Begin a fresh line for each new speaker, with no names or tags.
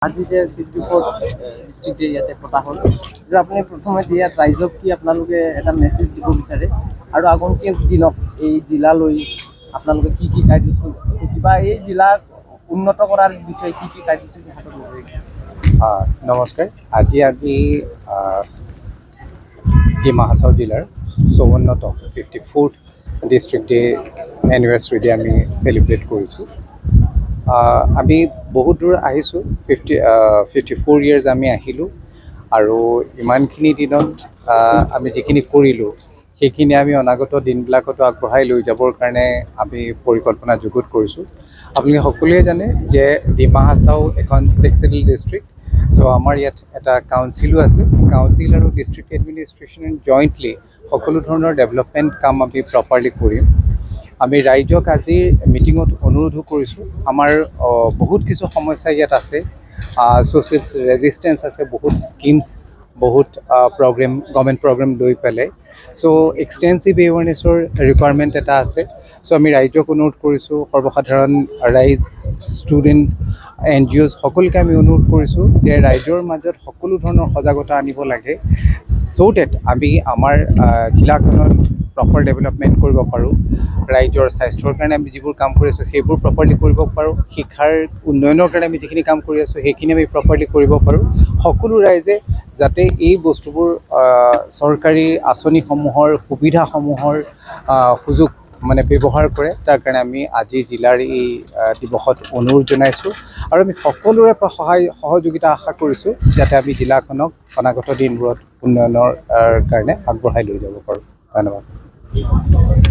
আজি যে 54 ডিষ্ট্ৰিক্ট ইয়াতে পতা হ'ল যে আপুনি প্ৰথমে ইয়াত ৰাইজক কি আপোনালোকে এটা মেছেজ দিব বিচাৰে আৰু আগন্তুক দিনত এই জিলালৈ আপোনালোকে কি কাৰ্যসূচী বা এই জিলাক উন্নত কৰাৰ বিষয়ে কি কাৰ্যসূচী হাতত ল'ব?
নমস্কাৰ। আজি আমি ডিমা হাছাও জিলাৰ 54তম 54th district day anniversary day আমি চেলিব্ৰেট কৰিছোঁ। আমি বহুত দূৰ আহিছোঁ, 54 ইয়াৰ্ছ আমি আহিলোঁ আৰু ইমানখিনি দিনত আমি যিখিনি কৰিলোঁ সেইখিনি আমি অনাগত দিনবিলাকতো আগবঢ়াই লৈ যাবৰ কাৰণে আমি পৰিকল্পনা যুগুত কৰিছোঁ। আপোনালোকে সকলোৱে জানে যে ডিমা হাছাও এখন 6 চেডুল ডিষ্ট্ৰিক্ট। চ' আমাৰ ইয়াত এটা কাউন্সিলো আছে। কাউন্সিল আৰু ডিষ্ট্ৰিক্ট এডমিনিষ্ট্ৰেশ্যন জইণ্টলি সকলো ধৰণৰ ডেভেলপমেণ্ট কাম আমি প্ৰপাৰলি কৰিম। আমি ৰাইজক আজিৰ মিটিঙত অনুৰোধো কৰিছোঁ। আমাৰ বহুত কিছু সমস্যা ইয়াত আছে, ছ'চিয়েল ৰেজিষ্টেঞ্চ আছে, বহুত স্কিমছ, বহুত গভৰ্ণমেণ্ট প্ৰগ্ৰেম লৈ পেলাই। চ' এক্সটেনচিভ এৱাৰনেছৰ ৰিকুৱাৰমেণ্ট এটা আছে। চ' আমি ৰাইজক অনুৰোধ কৰিছোঁ, সৰ্বসাধাৰণ ৰাইজ, ষ্টুডেণ্ট, NGOs সকলোকে আমি অনুৰোধ কৰিছোঁ যে ৰাইজৰ মাজত সকলো ধৰণৰ সজাগতা আনিব লাগে, চ' ডেট আমি আমাৰ জিলাখনৰ প্ৰপাৰ ডেভেলপমেণ্ট কৰিব পাৰোঁ। ৰাইজৰ স্বাস্থ্যৰ কাৰণে আমি যিবোৰ কাম কৰি আছোঁ সেইবোৰ প্ৰপাৰলি কৰিব পাৰোঁ। শিক্ষাৰ উন্নয়নৰ কাৰণে আমি যিখিনি কাম কৰি আছোঁ সেইখিনি আমি প্ৰপাৰলি কৰিব পাৰোঁ। সকলো ৰাইজে যাতে এই বস্তুবোৰ চৰকাৰী আঁচনিসমূহৰ সুবিধাসমূহৰ সুযোগ ব্যৱহাৰ কৰে, তাৰ কাৰণে আমি আজি জিলাৰ এই দিৱসত অনুৰোধ জনাইছোঁ আৰু আমি সকলোৰে পৰা সহযোগিতা আশা কৰিছোঁ যাতে আমি জিলাখনক অনাগত দিনবোৰত উন্নয়নৰ কাৰণে আগবঢ়াই লৈ যাব পাৰোঁ। ধন্যবাদ।